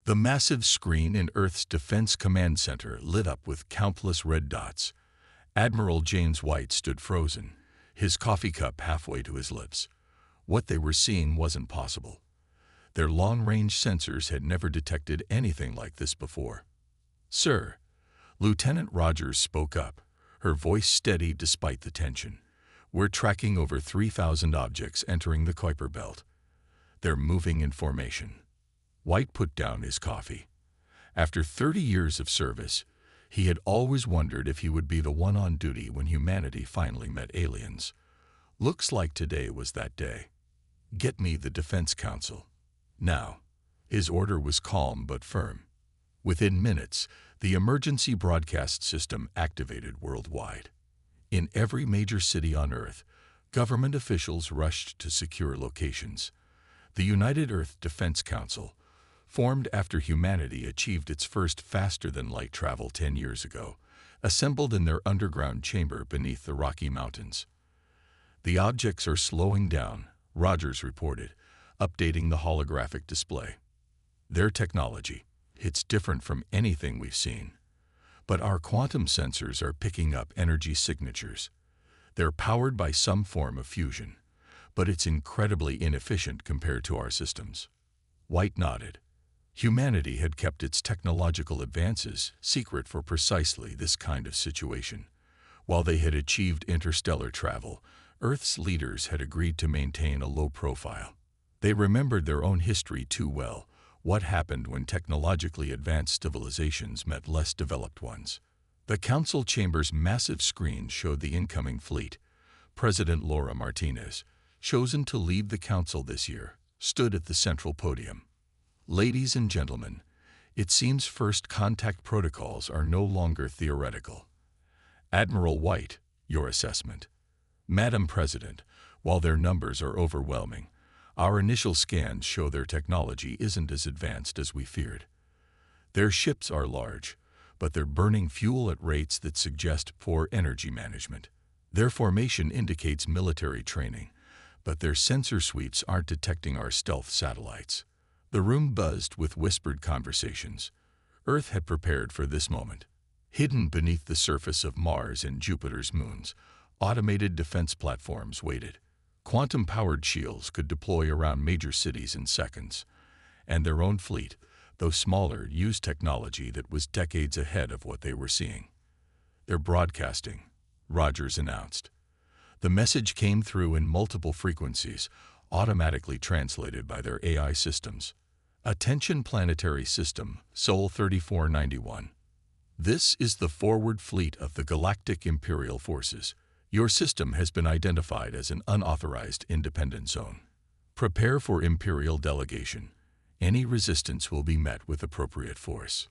The massive screen in Earth's Defense Command Center lit up with countless red dots. Admiral James White stood frozen, his coffee cup halfway to his lips. What they were seeing wasn't possible. Their long-range sensors had never detected anything like this before. "Sir," Lieutenant Rogers spoke up, her voice steady despite the tension. "We're tracking over 3,000 objects entering the Kuiper Belt. They're moving in formation." White put down his coffee. After 30 years of service, he had always wondered if he would be the one on duty when humanity finally met aliens. Looks like today was that day. "Get me the Defense Council. Now." His order was calm but firm. Within minutes, the emergency broadcast system activated worldwide. In every major city on Earth, government officials rushed to secure locations. The United Earth Defense Council, formed after humanity achieved its first faster-than-light travel 10 years ago, assembled in their underground chamber beneath the Rocky Mountains. "The objects are slowing down," Rogers reported, updating the holographic display. "Their technology, it's different from anything we've seen. But our quantum sensors are picking up energy signatures. They're powered by some form of fusion, but it's incredibly inefficient compared to our systems." White nodded. Humanity had kept its technological advances secret for precisely this kind of situation. While they had achieved interstellar travel, Earth's leaders had agreed to maintain a low profile. They remembered their own history too well, what happened when technologically advanced civilizations met less developed ones. The council chamber's massive screen showed the incoming fleet. President Laura Martinez, chosen to lead the council this year, stood at the central podium. "Ladies and gentlemen, it seems first contact protocols are no longer theoretical. Admiral White, your assessment." "Madam President, while their numbers are overwhelming, our initial scans show their technology isn't as advanced as we feared. Their ships are large, but they're burning fuel at rates that suggest poor energy management. Their formation indicates military training, but their sensor suites aren't detecting our stealth satellites." The room buzzed with whispered conversations. Earth had prepared for this moment. Hidden beneath the surface of Mars and Jupiter's moons, automated defense platforms waited. Quantum-powered shields could deploy around major cities in seconds. And their own fleet, though smaller, used technology that was decades ahead of what they were seeing. "They're broadcasting," Rogers announced. The message came through in multiple frequencies, automatically translated by their AI systems. "Attention Planetary System, Sol 3491. This is the forward fleet of the Galactic Imperial Forces. Your system has been identified as an unauthorized independent zone. Prepare for Imperial delegation. Any resistance will be met with appropriate force."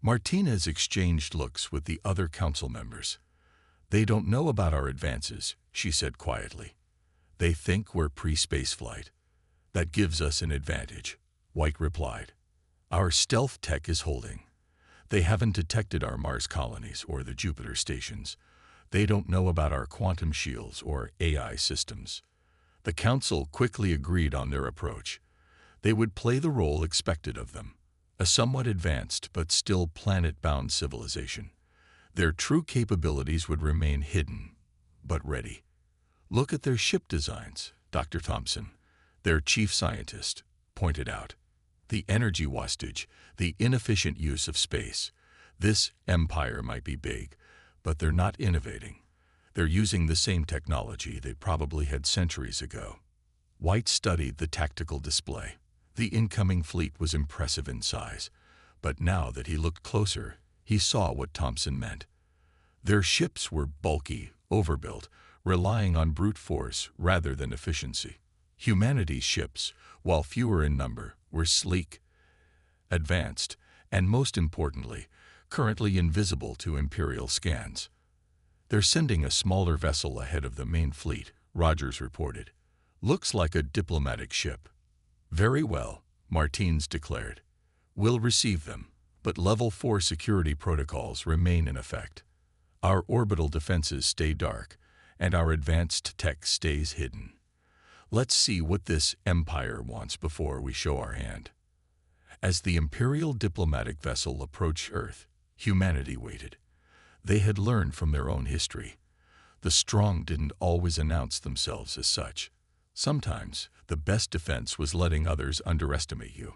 Martinez exchanged looks with the other council members. "They don't know about our advances," she said quietly. "They think we're pre-space flight. That gives us an advantage," White replied. "Our stealth tech is holding. They haven't detected our Mars colonies or the Jupiter stations. They don't know about our quantum shields or AI systems." The council quickly agreed on their approach. They would play the role expected of them, a somewhat advanced but still planet-bound civilization. Their true capabilities would remain hidden, but ready. "Look at their ship designs," Dr. Thompson, their chief scientist, pointed out. "The energy wastage, the inefficient use of space. This empire might be big, but they're not innovating. They're using the same technology they probably had centuries ago." White studied the tactical display. The incoming fleet was impressive in size, but now that he looked closer, he saw what Thompson meant. Their ships were bulky, overbuilt, relying on brute force rather than efficiency. Humanity's ships, while fewer in number, were sleek, advanced, and most importantly, currently invisible to Imperial scans. "They're sending a smaller vessel ahead of the main fleet," Rogers reported. "Looks like a diplomatic ship." "Very well," Martins declared. "We'll receive them, but Level 4 security protocols remain in effect. Our orbital defenses stay dark, and our advanced tech stays hidden. Let's see what this empire wants before we show our hand." As the Imperial diplomatic vessel approached Earth, humanity waited. They had learned from their own history. The strong didn't always announce themselves as such. Sometimes, the best defense was letting others underestimate you.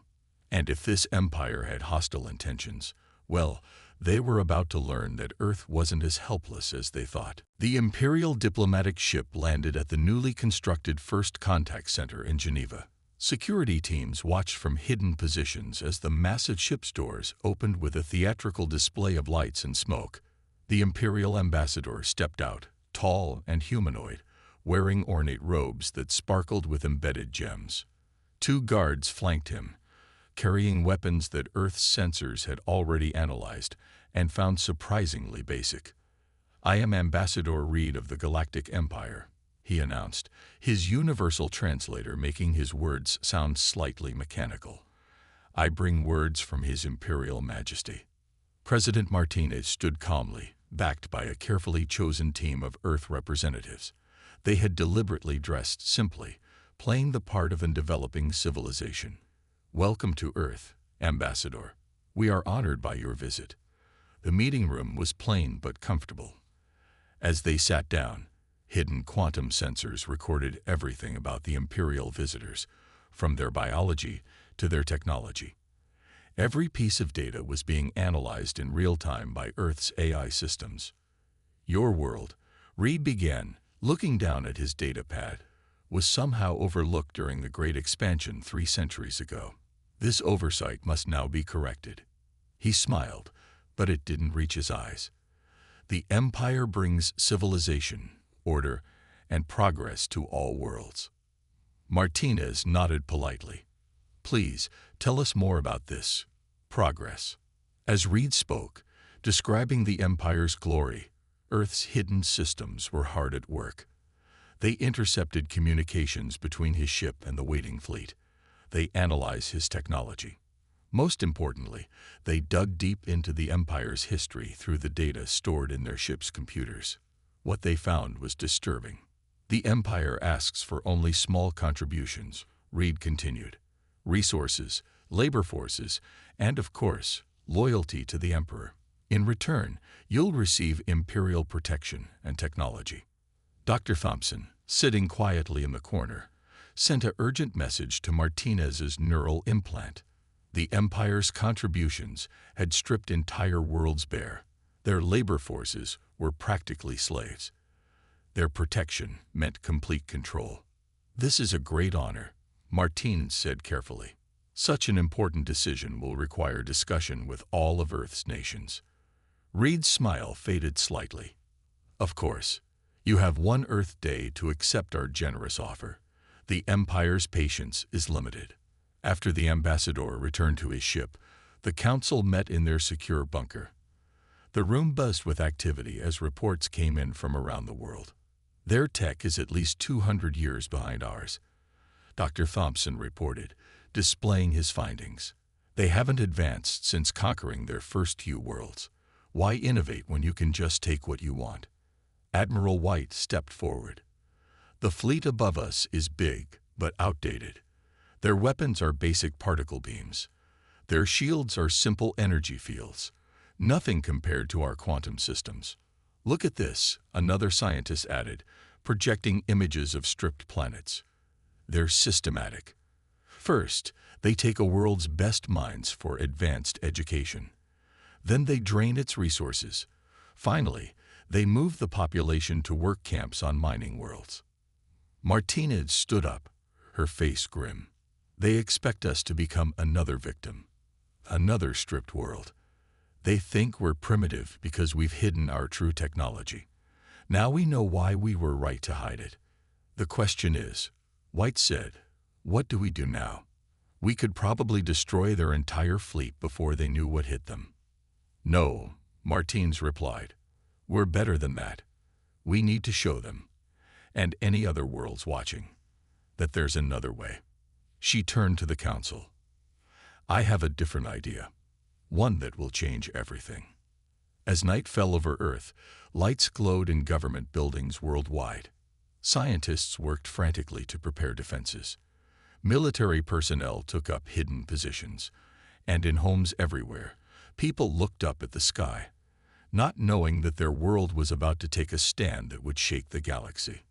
And if this empire had hostile intentions, well, they were about to learn that Earth wasn't as helpless as they thought. The Imperial diplomatic ship landed at the newly constructed First Contact Center in Geneva. Security teams watched from hidden positions as the massive ship's doors opened with a theatrical display of lights and smoke. The Imperial ambassador stepped out, tall and humanoid, wearing ornate robes that sparkled with embedded gems. 2 guards flanked him, carrying weapons that Earth's sensors had already analyzed and found surprisingly basic. "I am Ambassador Reed of the Galactic Empire," he announced, his universal translator making his words sound slightly mechanical. "I bring words from His Imperial Majesty." President Martinez stood calmly, backed by a carefully chosen team of Earth representatives. They had deliberately dressed simply, playing the part of a developing civilization. "Welcome to Earth, Ambassador. We are honored by your visit." The meeting room was plain but comfortable. As they sat down, hidden quantum sensors recorded everything about the Imperial visitors, from their biology to their technology. Every piece of data was being analyzed in real time by Earth's AI systems. "Your world," Reed began, looking down at his data pad, was somehow overlooked during the Great Expansion 3 centuries ago. This oversight must now be corrected. He smiled, but it didn't reach his eyes. The Empire brings civilization, order, and progress to all worlds. Martinez nodded politely. "Please, tell us more about this progress." As Reed spoke, describing the Empire's glory, Earth's hidden systems were hard at work. They intercepted communications between his ship and the waiting fleet. They analyzed his technology. Most importantly, they dug deep into the Empire's history through the data stored in their ship's computers. What they found was disturbing. "The Empire asks for only small contributions," Reed continued. "Resources, labor forces, and of course, loyalty to the Emperor. In return, you'll receive Imperial protection and technology." Dr. Thompson, sitting quietly in the corner, sent an urgent message to Martinez's neural implant. The Empire's contributions had stripped entire worlds bare. Their labor forces were practically slaves. Their protection meant complete control. "This is a great honor," Martinez said carefully. "Such an important decision will require discussion with all of Earth's nations." Reed's smile faded slightly. "Of course. You have 1 Earth day to accept our generous offer. The Empire's patience is limited." After the ambassador returned to his ship, the council met in their secure bunker. The room buzzed with activity as reports came in from around the world. "Their tech is at least 200 years behind ours," Dr. Thompson reported, displaying his findings. "They haven't advanced since conquering their first few worlds. Why innovate when you can just take what you want?" Admiral White stepped forward. "The fleet above us is big, but outdated. Their weapons are basic particle beams. Their shields are simple energy fields, nothing compared to our quantum systems. Look at this," another scientist added, projecting images of stripped planets. "They're systematic. First, they take a world's best minds for advanced education. Then they drain its resources. Finally, they move the population to work camps on mining worlds." Martinez stood up, her face grim. "They expect us to become another victim, another stripped world. They think we're primitive because we've hidden our true technology. Now we know why we were right to hide it. The question is," White said, "what do we do now? We could probably destroy their entire fleet before they knew what hit them." "No," Martinez replied. "We're better than that. We need to show them, and any other worlds watching, that there's another way." She turned to the council. "I have a different idea, one that will change everything." As night fell over Earth, lights glowed in government buildings worldwide. Scientists worked frantically to prepare defenses. Military personnel took up hidden positions, And in homes everywhere, people looked up at the sky, not knowing that their world was about to take a stand that would shake the galaxy.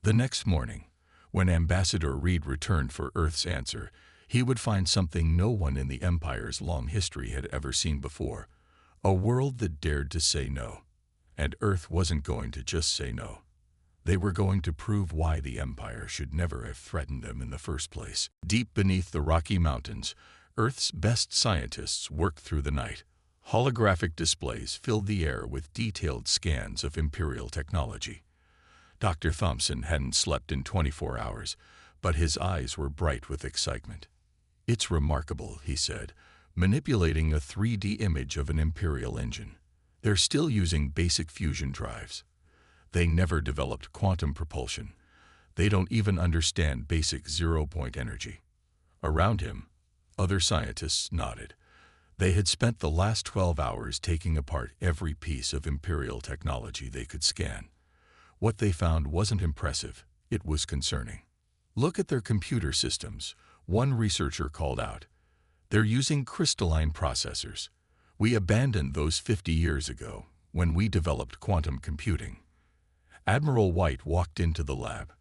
The next morning, when Ambassador Reed returned for Earth's answer, he would find something no one in the Empire's long history had ever seen before, a world that dared to say no. And Earth wasn't going to just say no. They were going to prove why the Empire should never have threatened them in the first place. Deep beneath the Rocky Mountains, Earth's best scientists worked through the night. Holographic displays filled the air with detailed scans of Imperial technology. Dr. Thompson hadn't slept in 24 hours, but his eyes were bright with excitement. "It's remarkable," he said, manipulating a 3D image of an Imperial engine. "They're still using basic fusion drives. They never developed quantum propulsion. They don't even understand basic zero-point energy." Around him, other scientists nodded. They had spent the last 12 hours taking apart every piece of Imperial technology they could scan. What they found wasn't impressive, it was concerning. "Look at their computer systems," one researcher called out. "They're using crystalline processors. We abandoned those 50 years ago, when we developed quantum computing." Admiral White walked into the lab,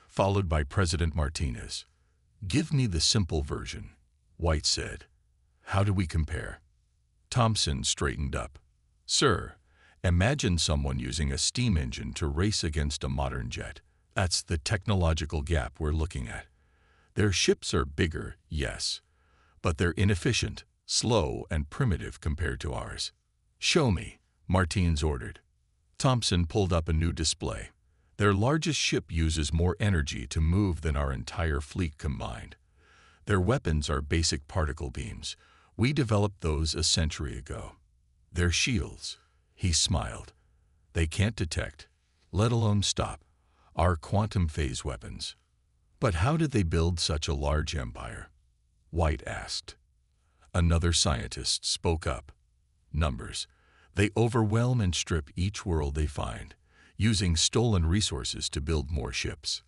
followed by President Martinez. "Give me the simple version," White said. "How do we compare?" Thompson straightened up. "Sir, imagine someone using a steam engine to race against a modern jet. That's the technological gap we're looking at. Their ships are bigger, yes, but they're inefficient, slow, and primitive compared to ours." "Show me," Martinez ordered. Thompson pulled up a new display. "Their largest ship uses more energy to move than our entire fleet combined. Their weapons are basic particle beams. We developed those a century ago. Their shields," he smiled, "they can't detect, let alone stop, our quantum phase weapons." "But how did they build such a large empire?" White asked. Another scientist spoke up. "Numbers. They overwhelm and strip each world they find, using stolen resources to build more ships.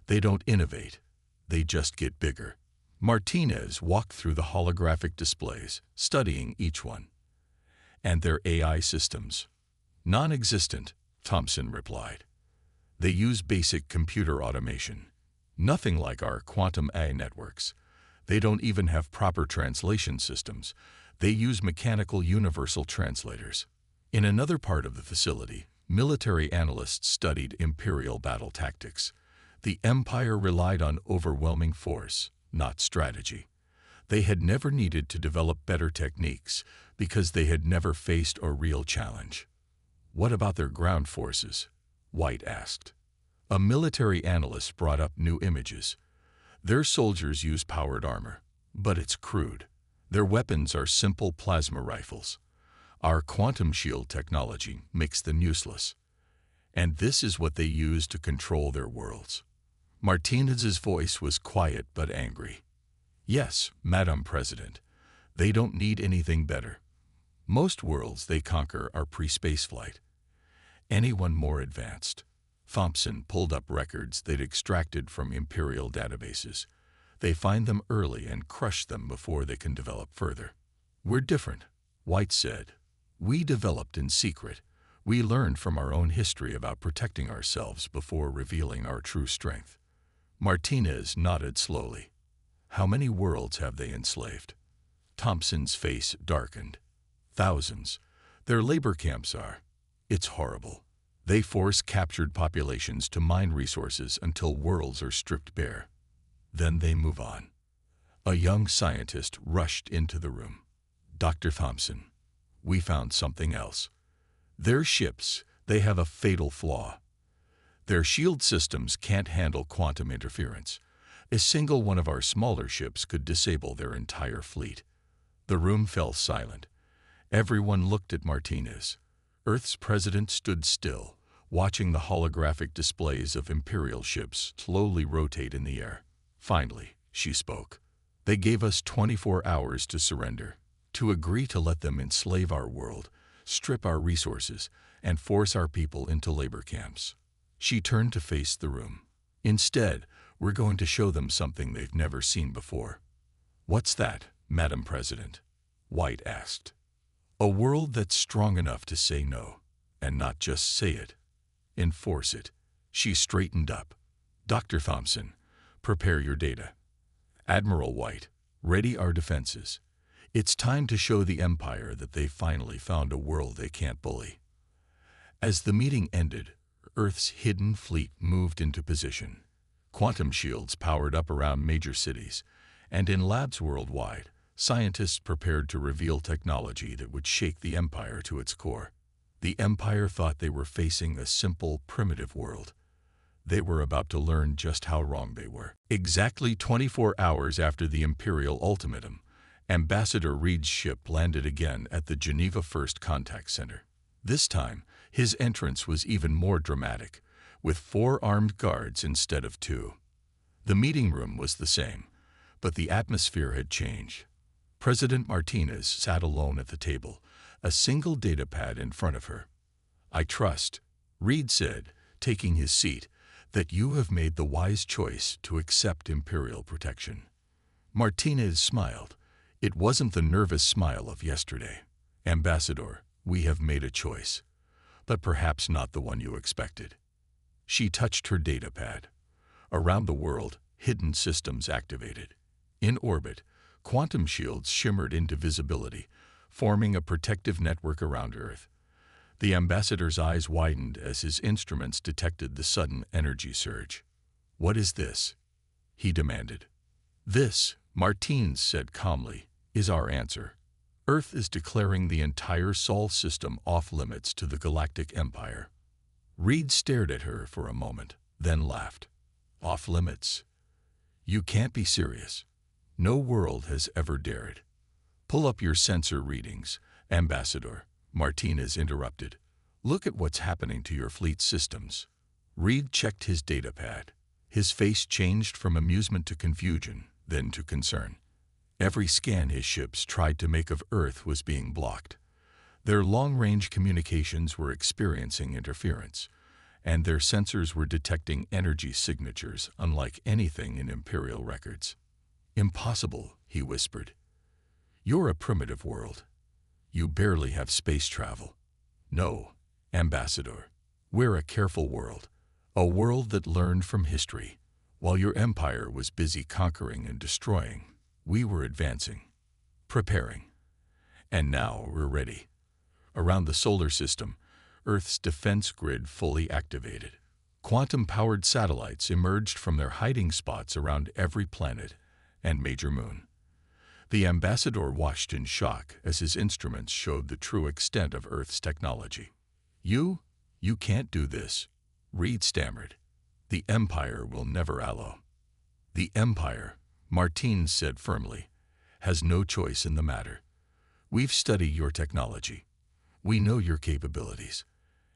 They don't innovate, they just get bigger." Martinez walked through the holographic displays, studying each one. "And their AI systems?" "Non-existent," Thompson replied. "They use basic computer automation. Nothing like our quantum AI networks. They don't even have proper translation systems. They use mechanical universal translators." In another part of the facility, military analysts studied Imperial battle tactics. The Empire relied on overwhelming force, not strategy. They had never needed to develop better techniques because they had never faced a real challenge. "What about their ground forces?" White asked. A military analyst brought up new images. "Their soldiers use powered armor, but it's crude. Their weapons are simple plasma rifles. Our quantum shield technology makes them useless. And this is what they use to control their worlds." Martinez's voice was quiet but angry. "Yes, Madam President, they don't need anything better. Most worlds they conquer are pre-space flight. Anyone more advanced?" Thompson pulled up records they'd extracted from Imperial databases. "They find them early and crush them before they can develop further." "We're different," White said. "We developed in secret. We learned from our own history about protecting ourselves before revealing our true strength." Martinez nodded slowly. "How many worlds have they enslaved?" Thompson's face darkened. "Thousands. Their labor camps are. It's horrible. They force captured populations to mine resources until worlds are stripped bare. Then they move on." A young scientist rushed into the room. "Dr. Thompson, we found something else. Their ships, they have a fatal flaw. Their shield systems can't handle quantum interference. A single one of our smaller ships could disable their entire fleet." The room fell silent. Everyone looked at Martinez. Earth's president stood still, watching the holographic displays of Imperial ships slowly rotate in the air. Finally, she spoke. "They gave us 24 hours to surrender, to agree to let them enslave our world, strip our resources, and force our people into labor camps." She turned to face the room. "Instead, we're going to show them something they've never seen before." "What's that?" Madam President, White asked. A world that's strong enough to say no, and not just say it. Enforce it. She straightened up. Dr. Thompson, prepare your data. Admiral White, ready our defenses. It's time to show the Empire that they finally found a world they can't bully. As the meeting ended, Earth's hidden fleet moved into position. Quantum shields powered up around major cities, and in labs worldwide, scientists prepared to reveal technology that would shake the Empire to its core. The Empire thought they were facing a simple, primitive world. They were about to learn just how wrong they were. Exactly 24 hours after the Imperial ultimatum, Ambassador Reed's ship landed again at the Geneva First Contact Center. This time, his entrance was even more dramatic, with 4 armed guards instead of 2. The meeting room was the same, but the atmosphere had changed. President Martinez sat alone at the table, a single data pad in front of her. I trust, Reed said, taking his seat, that you have made the wise choice to accept Imperial protection. Martinez smiled. It wasn't the nervous smile of yesterday. Ambassador, we have made a choice, but perhaps not the one you expected. She touched her data pad. Around the world, hidden systems activated. In orbit, quantum shields shimmered into visibility, forming a protective network around Earth. The ambassador's eyes widened as his instruments detected the sudden energy surge. What is this? He demanded. This, Martinez said calmly, is our answer. Earth is declaring the entire Sol system off-limits to the Galactic Empire. Reed stared at her for a moment, then laughed. Off-limits? You can't be serious. No world has ever dared. Pull up your sensor readings, Ambassador, Martinez interrupted. Look at what's happening to your fleet systems. Reed checked his data pad. His face changed from amusement to confusion, then to concern. Every scan his ships tried to make of Earth was being blocked. Their long-range communications were experiencing interference, and their sensors were detecting energy signatures unlike anything in Imperial records. Impossible, he whispered. You're a primitive world. You barely have space travel. No, Ambassador, we're a careful world, a world that learned from history. While your empire was busy conquering and destroying, we were advancing, preparing. And now we're ready. Around the solar system, Earth's defense grid fully activated. Quantum-powered satellites emerged from their hiding spots around every planet and major moon. The ambassador watched in shock as his instruments showed the true extent of Earth's technology. You can't do this, Reed stammered. The Empire will never allow. The Empire, Martinez said firmly, has no choice in the matter. We've studied your technology. We know your capabilities,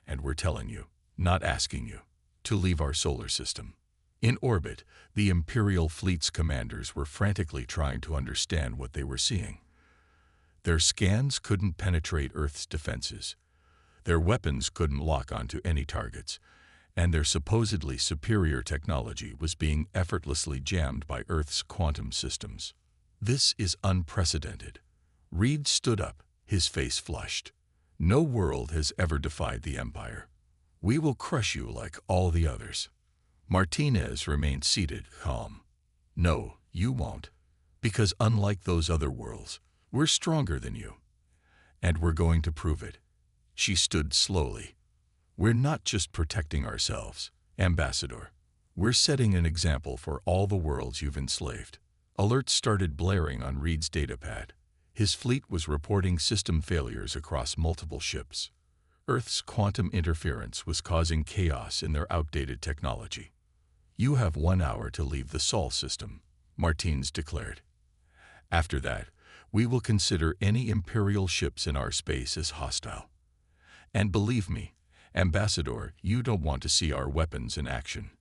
and we're telling you, not asking you, to leave our solar system. In orbit, the Imperial fleet's commanders were frantically trying to understand what they were seeing. Their scans couldn't penetrate Earth's defenses. Their weapons couldn't lock onto any targets, and their supposedly superior technology was being effortlessly jammed by Earth's quantum systems. This is unprecedented. Reed stood up, his face flushed. No world has ever defied the Empire. We will crush you like all the others. Martinez remained seated, calm. No, you won't, because unlike those other worlds, we're stronger than you. And we're going to prove it. She stood slowly. We're not just protecting ourselves, Ambassador. We're setting an example for all the worlds you've enslaved. Alerts started blaring on Reed's datapad. His fleet was reporting system failures across multiple ships. Earth's quantum interference was causing chaos in their outdated technology. You have 1 hour to leave the Sol system, Martinez declared. After that, we will consider any Imperial ships in our space as hostile. And believe me, Ambassador, you don't want to see our weapons in action.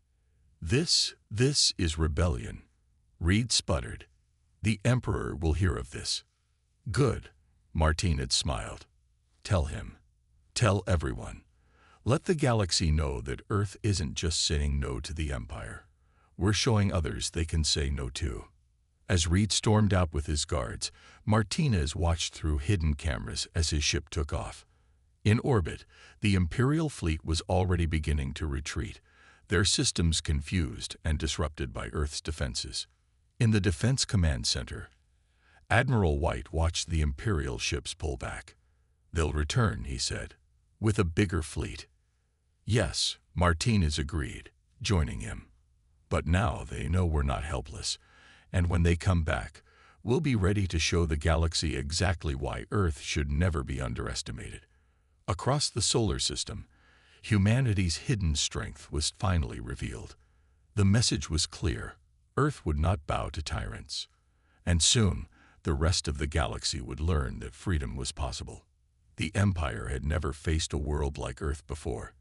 This is rebellion. Reed sputtered. The Emperor will hear of this. Good, Martinez smiled. Tell him. Tell everyone. Let the galaxy know that Earth isn't just saying no to the Empire. We're showing others they can say no too. As Reed stormed out with his guards, Martinez watched through hidden cameras as his ship took off. In orbit, the Imperial fleet was already beginning to retreat, their systems confused and disrupted by Earth's defenses. In the Defense Command Center, Admiral White watched the Imperial ships pull back. "They'll return," he said, "with a bigger fleet." "Yes," Martinez agreed, joining him. "But now they know we're not helpless, and when they come back, we'll be ready to show the galaxy exactly why Earth should never be underestimated." Across the solar system, humanity's hidden strength was finally revealed. The message was clear: Earth would not bow to tyrants. And soon, the rest of the galaxy would learn that freedom was possible. The Empire had never faced a world like Earth before.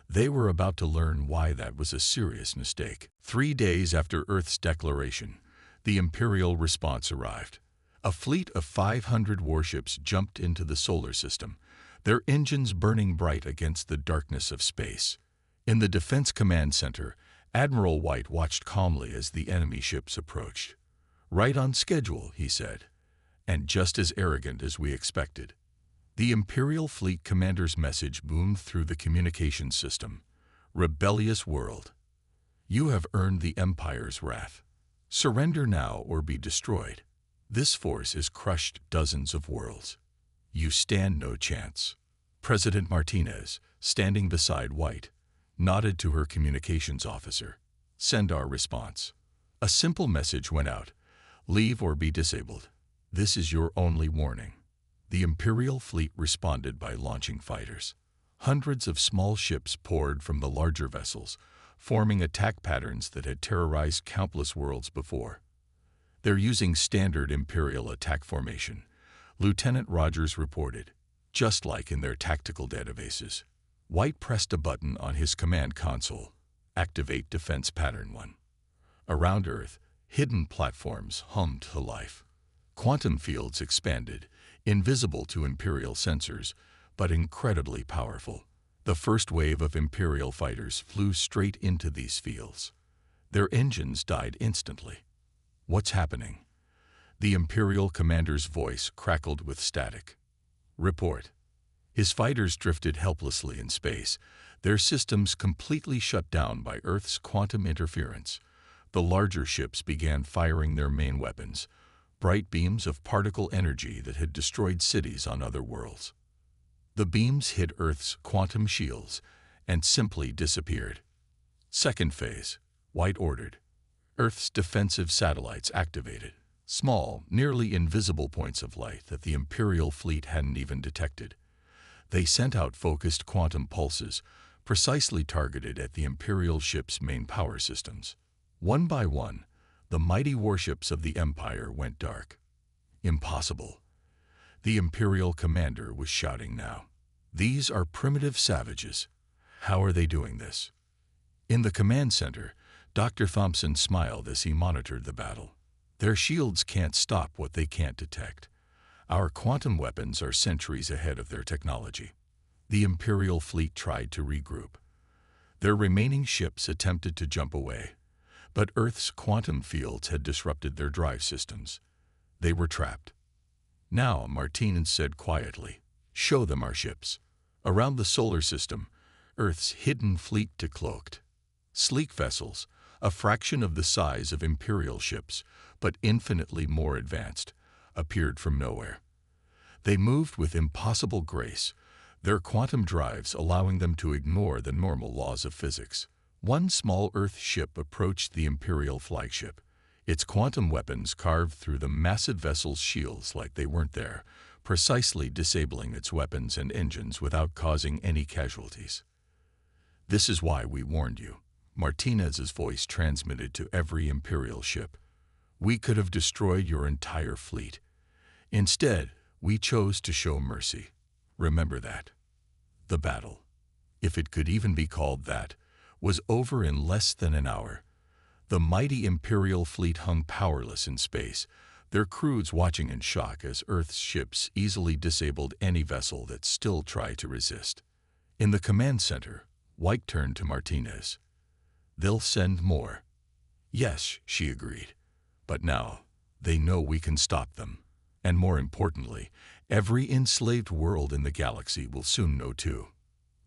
They were about to learn why that was a serious mistake. 3 days after Earth's declaration, the Imperial response arrived. A fleet of 500 warships jumped into the solar system, their engines burning bright against the darkness of space. In the Defense Command Center, Admiral White watched calmly as the enemy ships approached. "Right on schedule," he said, "and just as arrogant as we expected." The Imperial Fleet Commander's message boomed through the communications system. "Rebellious world, you have earned the Empire's wrath. Surrender now or be destroyed. This force has crushed dozens of worlds. You stand no chance." President Martinez, standing beside White, nodded to her communications officer. "Send our response." A simple message went out: "Leave or be disabled. This is your only warning." The Imperial fleet responded by launching fighters. Hundreds of small ships poured from the larger vessels, forming attack patterns that had terrorized countless worlds before. "They're using standard Imperial attack formation," Lieutenant Rogers reported, "just like in their tactical databases." White pressed a button on his command console. "Activate Defense Pattern 1." Around Earth, hidden platforms hummed to life. Quantum fields expanded, invisible to Imperial sensors, but incredibly powerful. The first wave of Imperial fighters flew straight into these fields. Their engines died instantly. "What's happening?" The Imperial commander's voice crackled with static. "Report." His fighters drifted helplessly in space, their systems completely shut down by Earth's quantum interference. The larger ships began firing their main weapons, bright beams of particle energy that had destroyed cities on other worlds. The beams hit Earth's quantum shields and simply disappeared. "Second phase," White ordered. Earth's defensive satellites activated, small, nearly invisible points of light that the Imperial fleet hadn't even detected. They sent out focused quantum pulses, precisely targeted at the Imperial ship's main power systems. One by one, the mighty warships of the Empire went dark. "Impossible," the Imperial commander was shouting now. "These are primitive savages. How are they doing this?" In the command center, Dr. Thompson smiled as he monitored the battle. "Their shields can't stop what they can't detect. Our quantum weapons are centuries ahead of their technology." The Imperial fleet tried to regroup. Their remaining ships attempted to jump away, but Earth's quantum fields had disrupted their drive systems. They were trapped. "Now," Martinez said quietly, "show them our ships." Around the solar system, Earth's hidden fleet decloaked. Sleek vessels, a fraction of the size of Imperial ships, but infinitely more advanced, appeared from nowhere. They moved with impossible grace, their quantum drives allowing them to ignore the normal laws of physics. One small Earth ship approached the Imperial flagship, its quantum weapons carved through the massive vessel's shields like they weren't there, precisely disabling its weapons and engines without causing any casualties. "This is why we warned you," Martinez's voice transmitted to every Imperial ship. "We could have destroyed your entire fleet. Instead, we chose to show mercy. Remember that." The battle, if it could even be called that, was over in less than an hour. The mighty Imperial fleet hung powerless in space, their crews watching in shock as Earth's ships easily disabled any vessel that still tried to resist. In the command center, White turned to Martinez. "They'll send more." "Yes," she agreed. "But now, They know we can stop them. And more importantly, every enslaved world in the galaxy will soon know too.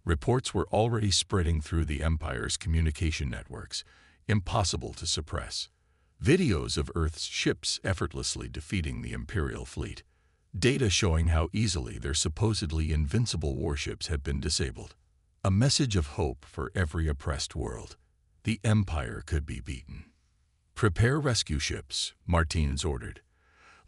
Reports were already spreading through the Empire's communication networks, impossible to suppress. Videos of Earth's ships effortlessly defeating the Imperial fleet. Data showing how easily their supposedly invincible warships had been disabled. A message of hope for every oppressed world. The Empire could be beaten. Prepare rescue ships, Martinez ordered.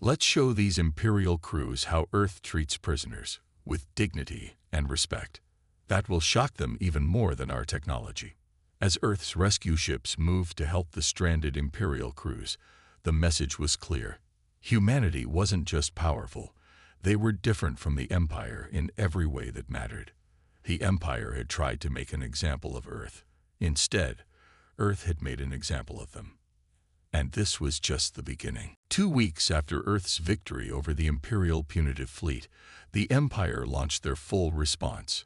Let's show these Imperial crews how Earth treats prisoners, with dignity and respect. That will shock them even more than our technology. As Earth's rescue ships moved to help the stranded Imperial crews, the message was clear. Humanity wasn't just powerful. They were different from the Empire in every way that mattered. The Empire had tried to make an example of Earth. Instead, Earth had made an example of them. And this was just the beginning. 2 weeks after Earth's victory over the Imperial punitive fleet, the Empire launched their full response.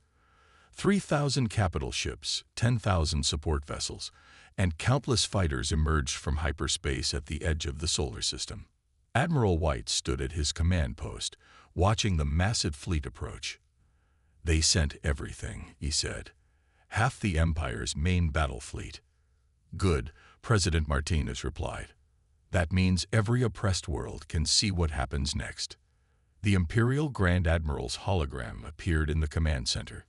3,000 capital ships, 10,000 support vessels, and countless fighters emerged from hyperspace at the edge of the solar system. Admiral White stood at his command post, watching the massive fleet approach. "They sent everything," he said. "Half the Empire's main battle fleet." "Good," President Martinez replied. "That means every oppressed world can see what happens next." The Imperial Grand Admiral's hologram appeared in the command center.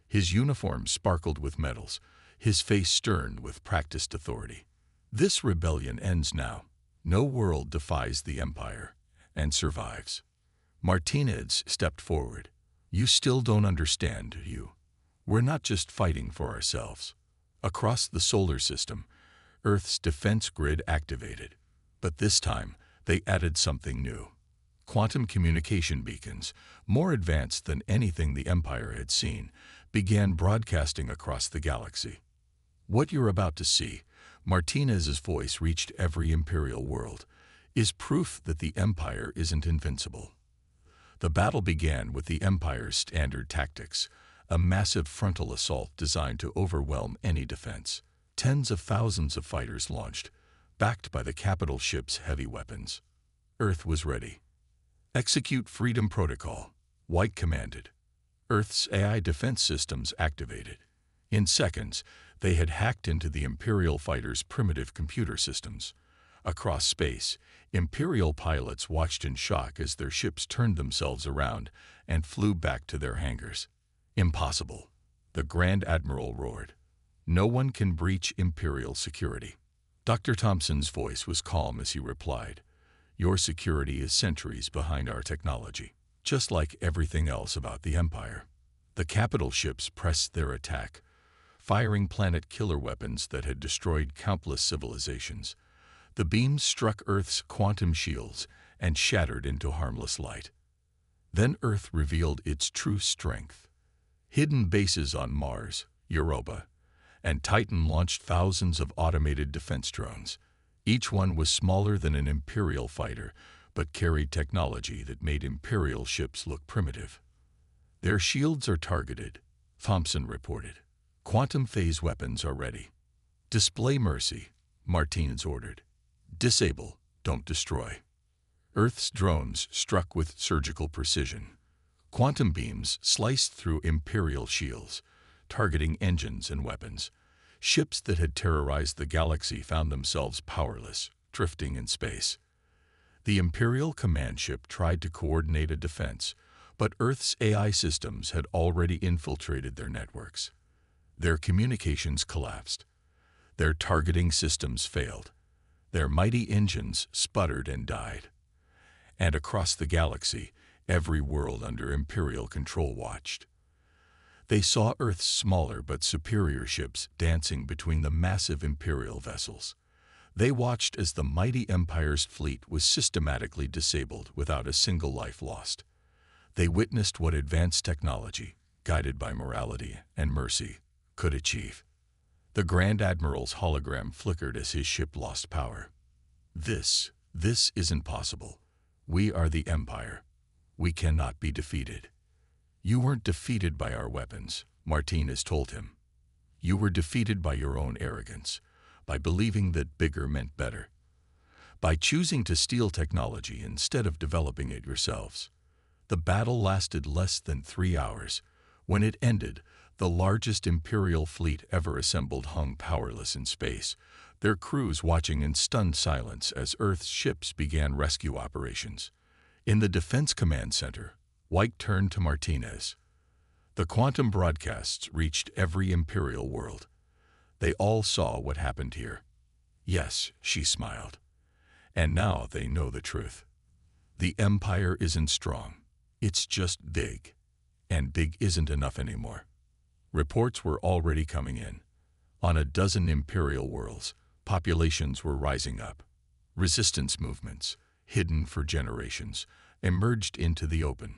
His uniform sparkled with medals, his face stern with practiced authority. "This rebellion ends now. No world defies the Empire and survives." Martinez stepped forward. "You still don't understand, do you? We're not just fighting for ourselves." Across the solar system, Earth's defense grid activated. But this time, they added something new. Quantum communication beacons, more advanced than anything the Empire had seen, began broadcasting across the galaxy. "What you're about to see," Martinez's voice reached every Imperial world, "is proof that the Empire isn't invincible." The battle began with the Empire's standard tactics, a massive frontal assault designed to overwhelm any defense. Tens of thousands of fighters launched, backed by the capital ship's heavy weapons. Earth was ready. "Execute Freedom Protocol," White commanded. Earth's AI defense systems activated. In seconds, they had hacked into the Imperial fighters' primitive computer systems. Across space, Imperial pilots watched in shock as their ships turned themselves around and flew back to their hangars. "Impossible," the Grand Admiral roared. "No one can breach Imperial security." Dr. Thompson's voice was calm as he replied, "Your security is centuries behind our technology, just like everything else about the Empire." The capital ships pressed their attack, firing planet killer weapons that had destroyed countless civilizations. The beams struck Earth's quantum shields and shattered into harmless light. Then Earth revealed its true strength. Hidden bases on Mars, Europa, and Titan launched thousands of automated defense drones. Each one was smaller than an Imperial fighter, but carried technology that made Imperial ships look primitive. "Their shields are targeted," Thompson reported. "Quantum phase weapons are ready." "Display mercy," Martinez ordered. "Disable, don't destroy." Earth's drones struck with surgical precision. Quantum beams sliced through Imperial shields, targeting engines and weapons. Ships that had terrorized the galaxy found themselves powerless, drifting in space. The Imperial command ship tried to coordinate a defense, but Earth's AI systems had already infiltrated their networks. Their communications collapsed. Their targeting systems failed. Their mighty engines sputtered and died. And across the galaxy, every world under Imperial control watched. They saw Earth's smaller but superior ships dancing between the massive Imperial vessels. They watched as the mighty Empire's fleet was systematically disabled without a single life lost. They witnessed what advanced technology, guided by morality and mercy, could achieve. The Grand Admiral's hologram flickered as his ship lost power. This isn't possible. We are the Empire. We cannot be defeated." "You weren't defeated by our weapons," Martinez told him. "You were defeated by your own arrogance, by believing that bigger meant better. by choosing to steal technology instead of developing it yourselves. The battle lasted less than 3 hours. When it ended, the largest Imperial fleet ever assembled hung powerless in space, their crews watching in stunned silence as Earth's ships began rescue operations. In the Defense Command Center, White turned to Martinez. The quantum broadcasts reached every Imperial world. They all saw what happened here. Yes, she smiled. And now they know the truth. The Empire isn't strong. It's just big. And big isn't enough anymore. Reports were already coming in. On a dozen Imperial worlds, populations were rising up. Resistance movements, hidden for generations, emerged into the open.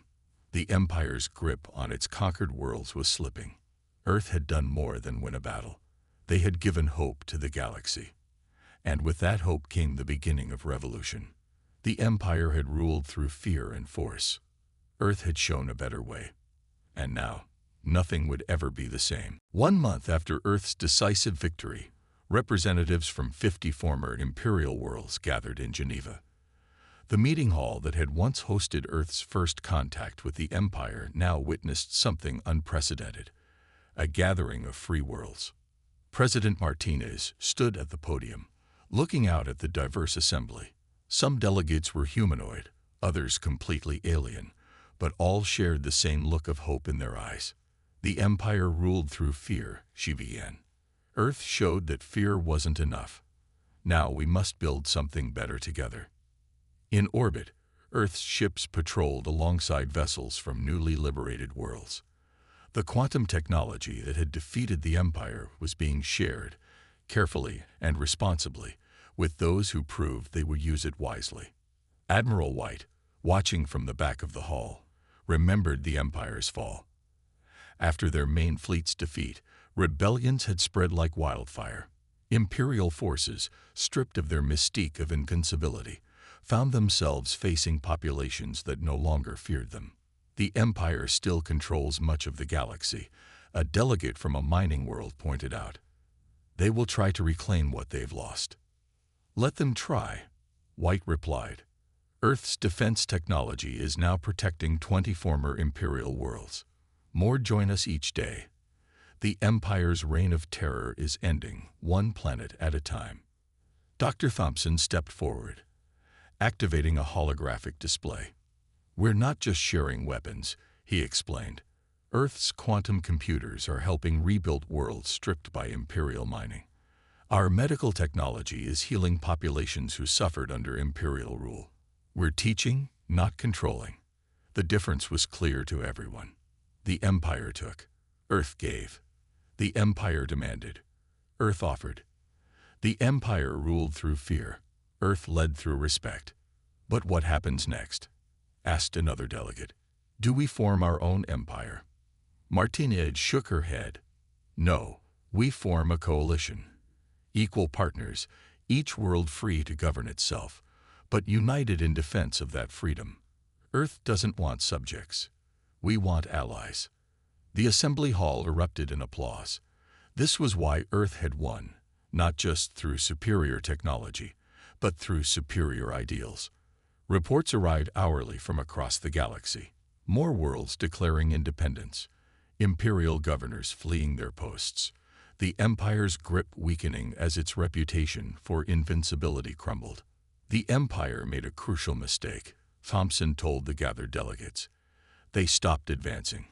The Empire's grip on its conquered worlds was slipping. Earth had done more than win a battle. They had given hope to the galaxy. And with that hope came the beginning of revolution. The Empire had ruled through fear and force. Earth had shown a better way. And now, nothing would ever be the same. 1 month after Earth's decisive victory, representatives from 50 former Imperial worlds gathered in Geneva. The meeting hall that had once hosted Earth's first contact with the Empire now witnessed something unprecedented, a gathering of free worlds. President Martinez stood at the podium, looking out at the diverse assembly. Some delegates were humanoid, others completely alien, but all shared the same look of hope in their eyes. The Empire ruled through fear, she began. Earth showed that fear wasn't enough. Now we must build something better together. In orbit, Earth's ships patrolled alongside vessels from newly liberated worlds. The quantum technology that had defeated the Empire was being shared, carefully and responsibly, with those who proved they would use it wisely. Admiral White, watching from the back of the hall, remembered the Empire's fall. After their main fleet's defeat, rebellions had spread like wildfire. Imperial forces, stripped of their mystique of invincibility, found themselves facing populations that no longer feared them. The Empire still controls much of the galaxy, a delegate from a mining world pointed out. They will try to reclaim what they've lost. Let them try, White replied. Earth's defense technology is now protecting 20 former Imperial worlds. More join us each day. The Empire's reign of terror is ending, one planet at a time. Dr. Thompson stepped forward, activating a holographic display. We're not just sharing weapons, he explained. Earth's quantum computers are helping rebuild worlds stripped by Imperial mining. Our medical technology is healing populations who suffered under Imperial rule. We're teaching, not controlling. The difference was clear to everyone. The Empire took. Earth gave. The Empire demanded. Earth offered. The Empire ruled through fear. Earth led through respect. But what happens next? Asked another delegate. Do we form our own empire? Martinez shook her head. No, we form a coalition. Equal partners, each world free to govern itself, but united in defense of that freedom. Earth doesn't want subjects. We want allies. The assembly hall erupted in applause. This was why Earth had won, not just through superior technology, but through superior ideals. Reports arrived hourly from across the galaxy. More worlds declaring independence. Imperial governors fleeing their posts. The Empire's grip weakening as its reputation for invincibility crumbled. The Empire made a crucial mistake, Thompson told the gathered delegates. They stopped advancing.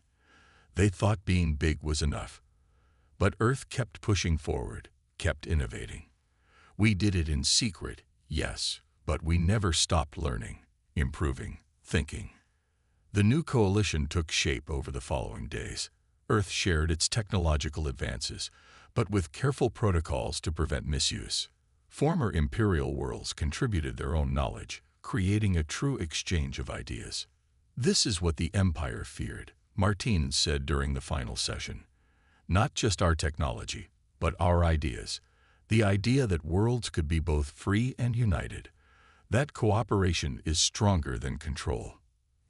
They thought being big was enough. But Earth kept pushing forward, kept innovating. We did it in secret, yes, but we never stopped learning, improving, thinking. The new coalition took shape over the following days. Earth shared its technological advances, but with careful protocols to prevent misuse. Former Imperial worlds contributed their own knowledge, creating a true exchange of ideas. This is what the Empire feared, Martinez said during the final session. Not just our technology, but our ideas. The idea that worlds could be both free and united. That cooperation is stronger than control.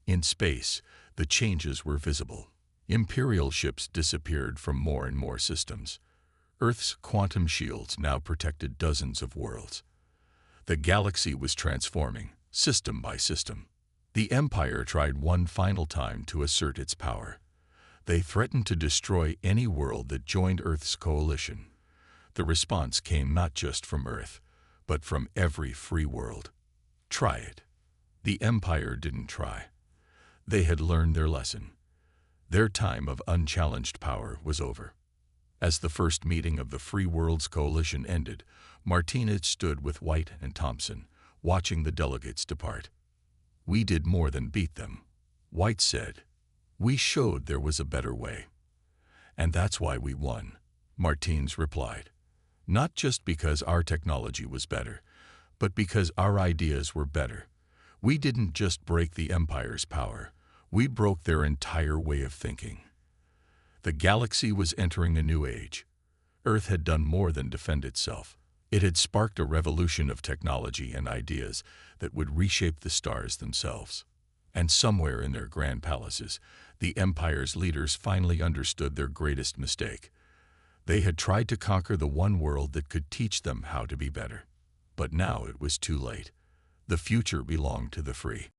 In space, the changes were visible. Imperial ships disappeared from more and more systems. Earth's quantum shields now protected dozens of worlds. The galaxy was transforming, system by system. The Empire tried one final time to assert its power. They threatened to destroy any world that joined Earth's coalition. The response came not just from Earth, but from every free world. Try it. The Empire didn't try. They had learned their lesson. Their time of unchallenged power was over. As the first meeting of the Free Worlds Coalition ended, Martinez stood with White and Thompson, watching the delegates depart. "We did more than beat them," White said. "We showed there was a better way." "And that's why we won," Martinez replied. "Not just because our technology was better, but because our ideas were better. We didn't just break the Empire's power, we broke their entire way of thinking." The galaxy was entering a new age. Earth had done more than defend itself. It had sparked a revolution of technology and ideas that would reshape the stars themselves. And somewhere in their grand palaces, the Empire's leaders finally understood their greatest mistake. They had tried to conquer the one world that could teach them how to be better. But now it was too late. The future belonged to the free.